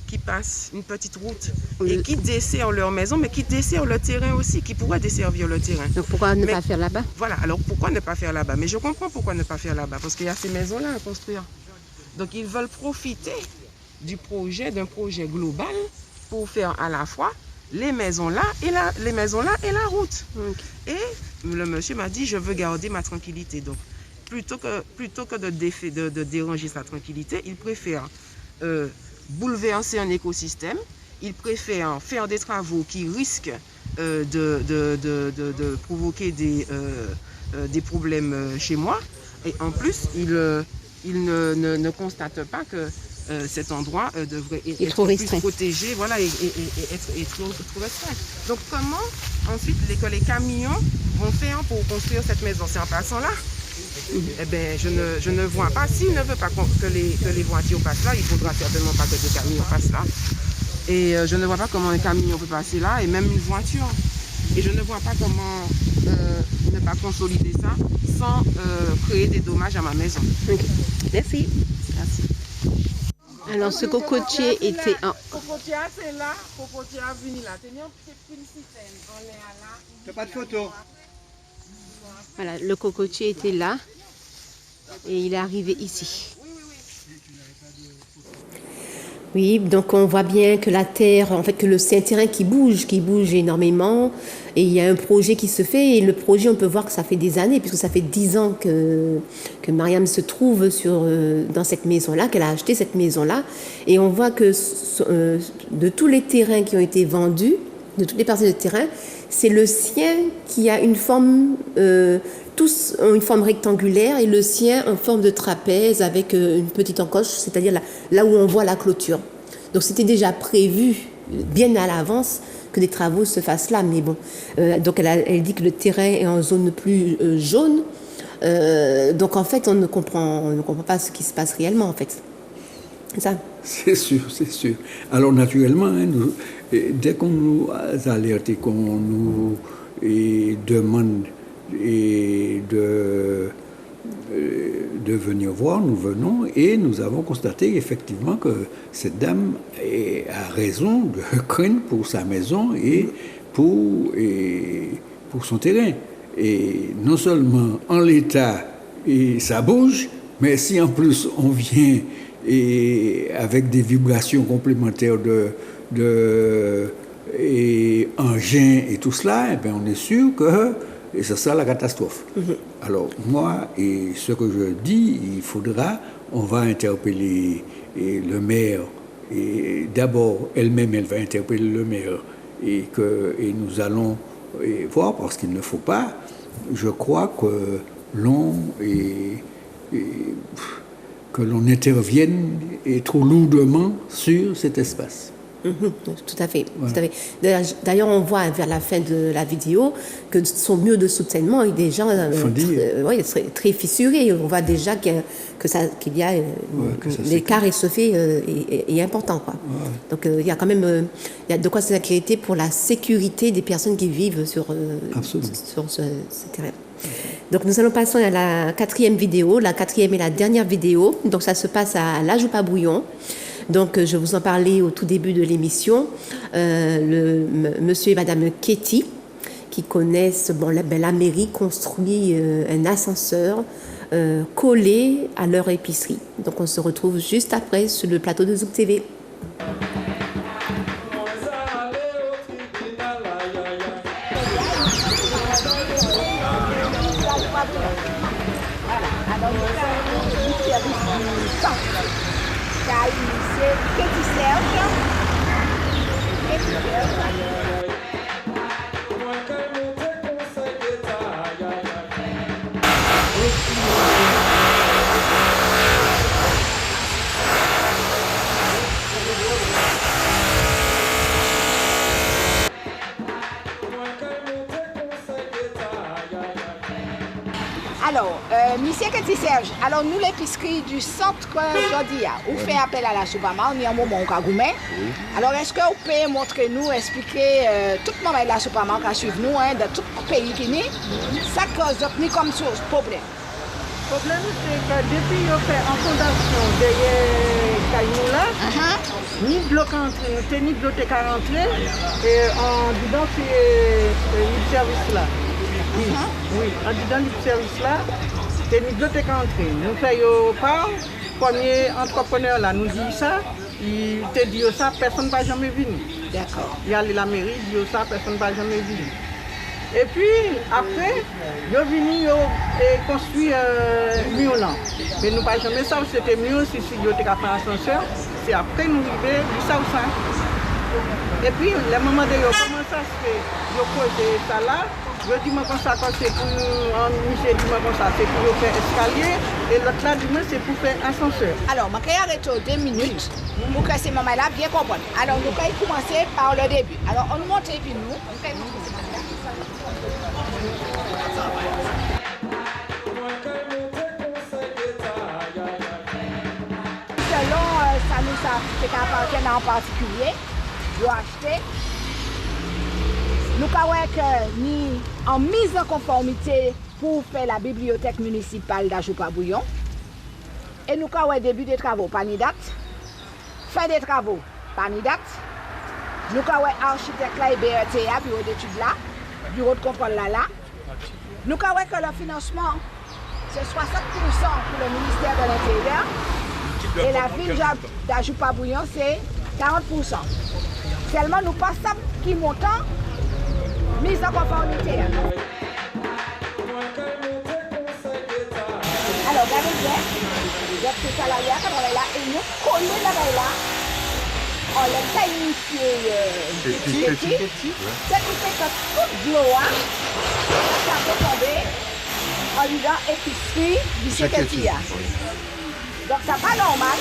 qui passe, une petite route, et qui dessert leur maison, mais qui dessert le terrain aussi, qui pourrait desservir le terrain. Donc pourquoi ne pas faire là-bas? Voilà, alors pourquoi ne pas faire là-bas? Mais je comprends pourquoi ne pas faire là-bas, parce qu'il y a ces maisons-là à construire. Donc ils veulent profiter d'un projet global pour faire à la fois les maisons là et la route. Okay. Et le monsieur m'a dit, je veux garder ma tranquillité. Donc plutôt que de déranger sa tranquillité, il préfère bouleverser un écosystème, il préfère faire des travaux qui risquent de provoquer des problèmes chez moi. Et en plus, il ne constate pas que cet endroit devrait être plus protégé, voilà, et être trop restreint. Donc comment ensuite les camions vont faire pour construire cette maison? C'est en passant là? Eh bien, je ne vois pas. S'il ne veut pas que les voitures passent là, il ne faudra certainement pas que des camions passent là. Et je ne vois pas comment un camion peut passer là, et même une voiture. Et je ne vois pas comment ne pas consolider ça sans créer des dommages à ma maison. Okay. Merci. Merci. Alors, ce cocotier était en... Cocotier, c'est là. Cocotier a venu là. Tenez un petit système. On est là. T'as pas de photo? Voilà, le cocotier était là et il est arrivé ici. Oui, donc on voit bien que la terre, en fait, c'est un terrain qui bouge énormément. Et il y a un projet qui se fait. Et le projet, on peut voir que ça fait des années, puisque ça fait 10 ans que Mariam se trouve dans cette maison-là, qu'elle a acheté cette maison-là. Et on voit que de tous les terrains qui ont été vendus, de toutes les parcelles de terrain, c'est le sien qui a une forme, tous ont une forme rectangulaire et le sien en forme de trapèze avec une petite encoche, c'est-à-dire là où on voit la clôture. Donc c'était déjà prévu bien à l'avance que des travaux se fassent là, mais bon. Donc elle dit que le terrain est en zone plus jaune. Donc en fait on ne comprend pas ce qui se passe réellement en fait. C'est ça. C'est sûr. Alors naturellement, dès qu'on nous alerte et qu'on nous demande de venir voir, nous venons et nous avons constaté effectivement que cette dame a raison de craindre pour sa maison et pour son terrain. Et non seulement en l'état, ça bouge, mais si en plus on vient avec des vibrations complémentaires et engins et tout cela, eh bien on est sûr que ce sera la catastrophe. Alors moi, et ce que je dis, on va interpeller le maire, et d'abord elle-même, elle va interpeller le maire, et nous allons voir, parce qu'il ne faut pas, je crois que l'on intervienne trop lourdement sur cet espace. Tout à fait. D'ailleurs, on voit vers la fin de la vidéo que son mur de soutènement est déjà très fissuré. On voit déjà l'écart se fait est important, quoi. Donc il y a quand même de quoi s'inquiéter pour la sécurité des personnes qui vivent sur ce terrain. Donc nous allons passer à la 4e vidéo, la 4e et la dernière vidéo. Donc ça se passe à La Joupa-Bouillon. Donc je vous en parlais au tout début de l'émission. Monsieur et Madame Ketty, qui connaissent, la mairie construit un ascenseur collé à leur épicerie. Donc on se retrouve juste après sur le plateau de Zouk TV. Alors, monsieur Ketty Serge, alors nous l'épicerie du centre aujourd'hui, on fait appel à la Soupama, on est un moment au Kagoumé. Alors est-ce que vous pouvez montrer nous, expliquer tout le monde de la Soupama qui suit nous, de tout le pays qui est, ça cause comme source problème. Le problème c'est que depuis qu'on fait en fondation derrière Kaimoula, ni bloc entré, ni bibliothèque à rentrer, et en disant que le service là. Oui, en disant le service là, c'est une bibliothèque à entrer. Nous faisons pas, premier entrepreneur là nous dit ça, il te dit ça, personne ne va jamais venir. D'accord. Il y a la mairie, il dit ça, personne ne va jamais venir. Et puis après, ils sont venus et construire mieux là. Mais nous pas jamais ça, c'était mieux si ils étaient à faire ascenseur. C'est après nous arrivons, ça ou ça. Et puis, le moment de comment ça se fait, je pose ça là, je dis moi comme ça, quand c'est pour Michel dit moi comme ça, c'est pour faire escalier, et l'autre là, c'est pour faire ascenseur. Alors, je vais arrêter 2 minutes pour que ces mamans-là bien comprennent. Alors, nous allons commencer par le début. Alors, on monte et puis nous, on va selon ça nous appartient en particulier, je acheter. Nous avons ni en mise en conformité pour faire la bibliothèque municipale d'Ajoupa-Bouillon. Et nous avons début des travaux, pas ni date. Fin des travaux, pas ni date. Nous avons architecte là et BRTA, bureau d'études là, bureau de contrôle là. Nous croyons que le financement, c'est 60% pour le ministère de l'Intérieur et la ville d'Ajoupa-Bouillon, c'est 40%. Seulement, nous pensons qu'il montant mise en conformité. Alors, regardez bien, les salariés qui travaillent là, et nous collons là-bas, on les taille petit. Ce qui fait que toute l'eau, ça peut tomber en lui donnant épicerie du sécurité. Donc, ça pas normal.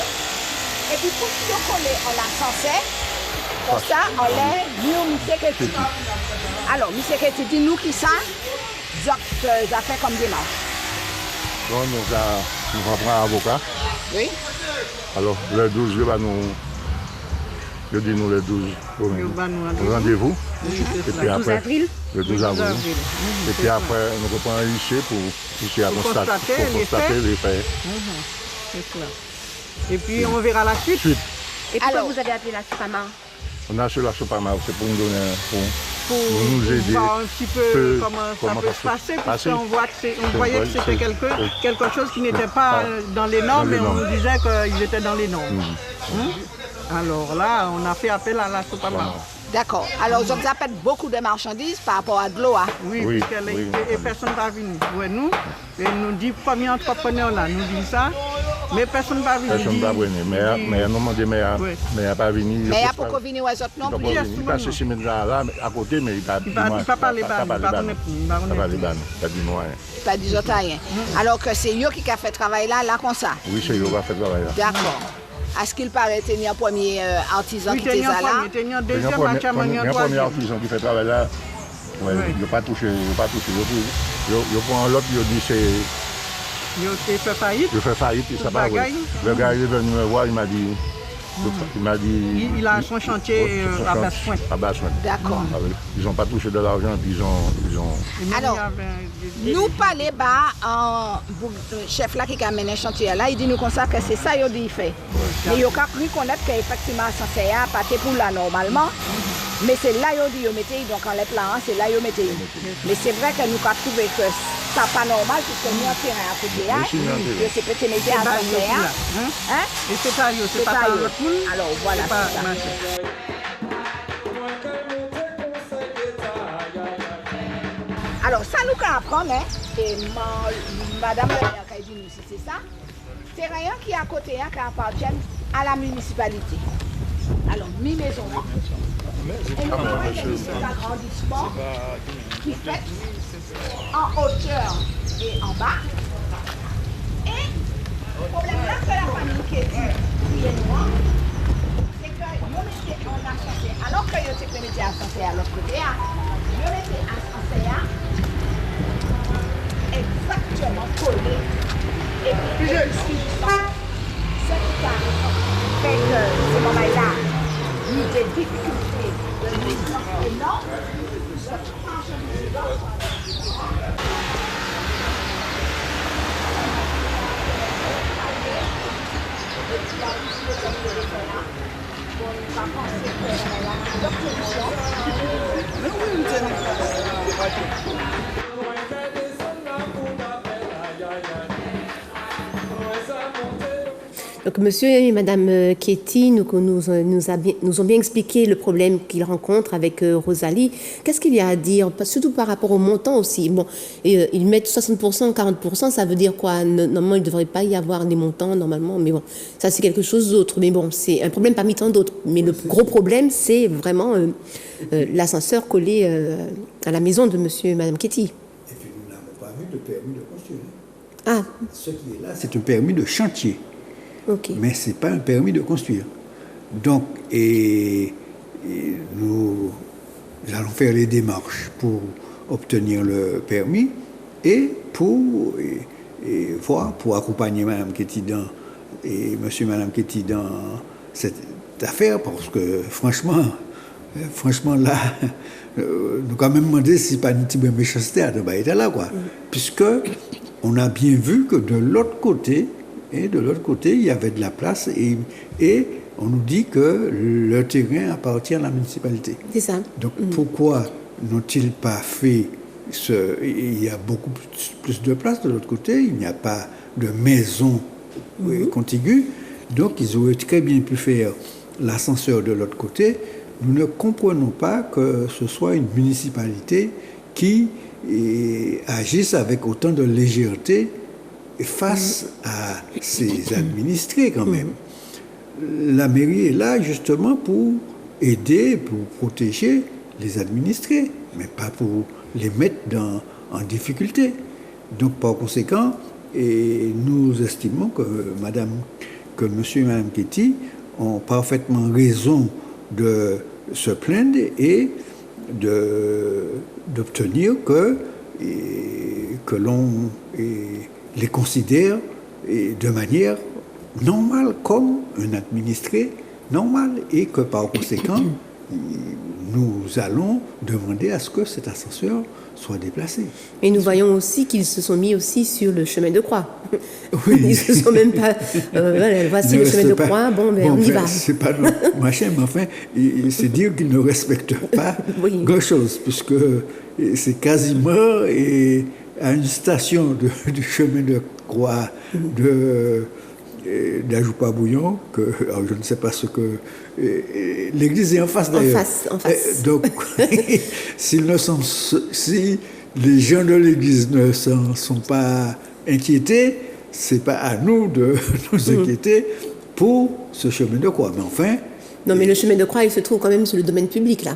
Et puis, pour tout coller, on l'a censé. Pour ça, on l'a mis au sécurité. Alors, M. Sécurité, dis-nous qui ça, ça fait comme démarche. Donc, nous rentrons un avocat. Oui. Alors, le 12, je dis nous le 12 au rendez-vous. Le 12 avril. Le 12 avril. Et puis après, nous reprenons un lycée pour constater les faits. C'est cela. Et puis, on verra la suite. Et pourquoi vous avez appelé la SOPAMA? On a acheté la SOPAMA, c'est pour nous donner pour nous aider. Voir un petit peu comment ça peut se passer, parce qu'on voyait que c'était quelque chose qui n'était pas dans les normes, mais on nous disait qu'il était dans les normes. Alors là, on a fait appel à la SOPAMA. D'accord. Alors, vous appelez beaucoup de marchandises par rapport à de l'eau. Oui, et personne n'est venu. Ouais, nous dit, premier entrepreneur là, nous dit ça, mais personne n'est venu. Personne n'est venu. Mais non, mais il pas venu. Mais il n'y a pas venu aux autres non plus. Il passe chez là à côté, mais il ne pas parler ban. Pas du autre rien. Alors que c'est eux qui a fait travail là comme ça. Oui, c'est eux qui a fait travail là. D'accord. À ce qu'il paraît, il y a un premier artisan qui était là. Il y a un deuxième artisan qui fait travail là. Il n'a pas touché. Il prend l'autre, il dit c'est... Il fait faillite. Il fait faillite, il ne sait pas. Le gars est venu me voir, il m'a dit... Il a son chantier à Basse-Pointe. D'accord. Ils n'ont pas touché de l'argent, puis ils ont... Alors, nous parlons bas chef là qui a mené le chantier là, il dit nous comme ça que c'est ça qu'il dit fait. Mais il a cru connaître qu'effectivement ça c'est pas pour là normalement. Mais c'est là qu'il dit mettez donc en les plans, c'est là qu'il mettez. Mais c'est vrai que nous avons trouvé que ça pas normal puisque nous avons terrain à côté là, c'est peut-être mettre à terrain. Et c'est ça, c'est pas par l'autre monde. Alors voilà, c'est ça. Alors ça nous apprendre, et madame la maire qui dit nous si c'est ça, c'est rien qui est à côté, qui appartient à la municipalité. Alors, mi maison, et nous avons un agrandissement qui fait en hauteur et en bas. Et le problème là que la famille qui est noire, c'est que nous mettons en ascenseur, alors que nous mettons ascenseur à l'autre côté, nous mettons ascenseur exactement collé. Et puis, ce qui fait que ce moment-là, il y a des difficultés de distance énormes. Donc, monsieur et madame Kéti nous ont bien expliqué le problème qu'ils rencontrent avec Rosalie. Qu'est-ce qu'il y a à dire, surtout par rapport au montant aussi? Bon, ils mettent 60%, 40%, ça veut dire quoi? Normalement, il ne devrait pas y avoir des montants, normalement, mais bon, ça c'est quelque chose d'autre. Mais bon, c'est un problème parmi tant d'autres. Mais le gros problème, c'est vraiment l'ascenseur collé à la maison de monsieur et madame Kéti. Et puis, nous n'avons pas vu de permis de construire. Ah. Ce qui est là, c'est un permis de chantier. Okay. Mais ce n'est pas un permis de construire. Donc, nous allons faire les démarches pour obtenir le permis et pour accompagner Mme Kéti et M. et Mme Kéti dans cette affaire, parce que franchement là, nous quand même demandé si pas une petite méchanceté à être là, quoi. Puisque on a bien vu que de l'autre côté, il y avait de la place et on nous dit que le terrain appartient à la municipalité. C'est ça. Donc pourquoi n'ont-ils pas fait il y a beaucoup plus de place de l'autre côté, il n'y a pas de maison contiguë, donc ils auraient très bien pu faire l'ascenseur de l'autre côté. Nous ne comprenons pas que ce soit une municipalité qui agisse avec autant de légèreté face à ses administrés quand même. La mairie est là justement pour aider, pour protéger les administrés, mais pas pour les mettre en difficulté. Donc par conséquent, nous estimons que monsieur et madame Ketty ont parfaitement raison de se plaindre et d'obtenir que l'on les considère de manière normale, comme un administré normal, et que par conséquent, nous allons demander à ce que cet ascenseur soit déplacé. Et nous voyons aussi qu'ils se sont mis aussi sur le chemin de croix. Oui. Ils se sont même pas... voici le chemin de croix, on y va. C'est pas machin, mais enfin, c'est dire qu'ils ne respectent pas grand-chose, puisque c'est quasiment à une station du chemin de croix d'Ajoupa-Bouillon, alors je ne sais pas ce que... l'église est en face d'ailleurs. En face. Donc, si les gens de l'église ne s'en sont pas inquiétés, c'est pas à nous de nous inquiéter pour ce chemin de croix. Mais enfin... Non, mais le chemin de croix, il se trouve quand même sur le domaine public, là.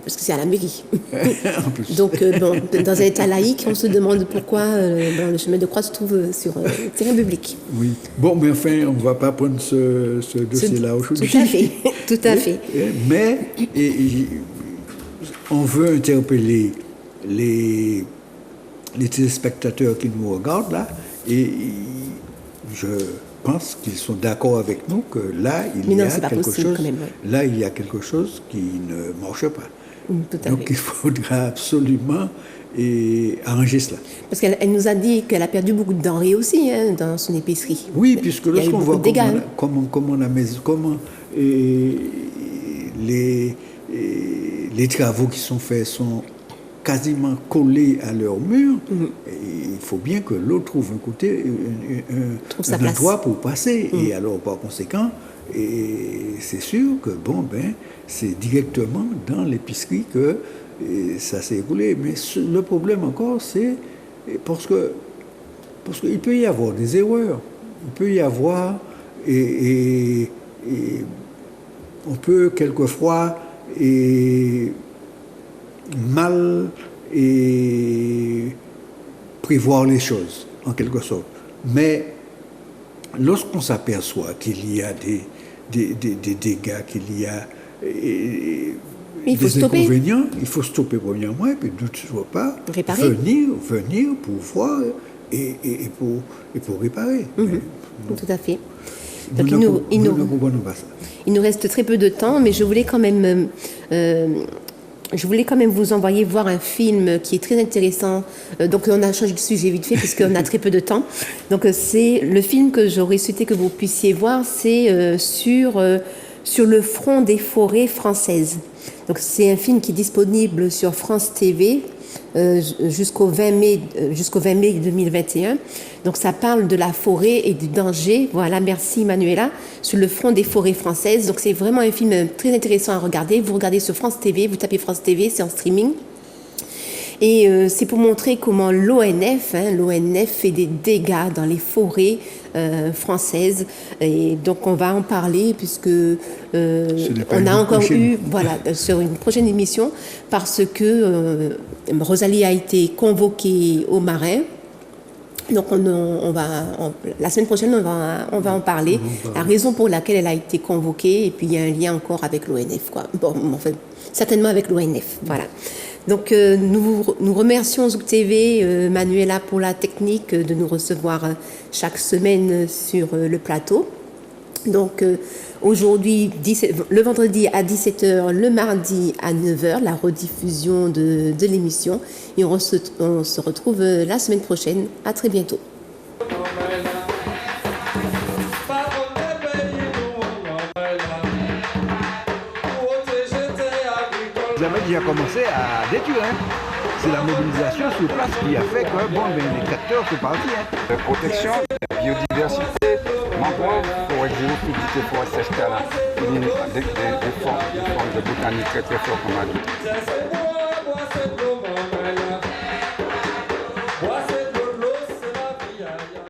Parce que c'est à la mairie. En plus. Donc, dans un état laïque, on se demande pourquoi le chemin de croix se trouve sur terrain public. Oui. Bon, mais enfin, on ne va pas prendre ce dossier-là aujourd'hui. Tout à fait. Tout à fait. Mais on veut interpeller les téléspectateurs qui nous regardent là, et je pense qu'ils sont d'accord avec nous que là, il y a quelque chose qui ne marche pas. Donc il faudra absolument arranger cela. Parce qu'elle nous a dit qu'elle a perdu beaucoup de denrées aussi dans son épicerie. Oui, puisque lorsqu'on voit comment les travaux qui sont faits sont quasiment collés à leur mur, il faut bien que l'autre trouve un côté, un endroit pour passer. Et alors, par conséquent, c'est sûr que c'est directement dans l'épicerie que ça s'est écoulé. Mais le problème encore, c'est parce qu'il peut y avoir des erreurs. Il peut y avoir on peut quelquefois mal prévoir les choses, en quelque sorte. Mais lorsqu'on s'aperçoit qu'il y a des dégâts, qu'il y a des inconvénients, il faut stopper premièrement, et puis d'autre part, venir pour voir et pour réparer. Tout à fait. Donc nous ne comprenons pas ça. Il nous reste très peu de temps, mais je voulais quand même vous envoyer voir un film qui est très intéressant. Donc on a changé de sujet vite fait puisqu'on a très peu de temps. Donc c'est le film que j'aurais souhaité que vous puissiez voir, c'est sur le front des forêts françaises. Donc c'est un film qui est disponible sur France TV jusqu'au 20 mai 2021. Donc ça parle de la forêt et du danger. Voilà, merci Manuela, sur le front des forêts françaises. Donc c'est vraiment un film très intéressant à regarder. Vous regardez sur France TV, vous tapez France TV, c'est en streaming. Et c'est pour montrer comment l'ONF fait des dégâts dans les forêts françaises. Et donc on va en parler puisque on a encore eu sur une prochaine émission, parce que Rosalie a été convoquée au Marin. Donc la semaine prochaine on va en parler. La raison pour laquelle elle a été convoquée, et puis il y a un lien encore avec l'ONF, quoi. Bon, enfin, certainement avec l'ONF, voilà. Donc nous remercions Zouk TV, Manuela pour la technique, de nous recevoir chaque semaine sur le plateau. Donc aujourd'hui, le vendredi à 17h, le mardi à 9h, la rediffusion de l'émission. Et on se retrouve la semaine prochaine. À très bientôt. Les Américains ont commencé à détruire. c'est la mobilisation sur place qui a fait que les capteurs sont partis. La protection de la biodiversité, mangrove, forêt géophysique, forêt sèche, des formes de botanique très très fortes comme on a dit.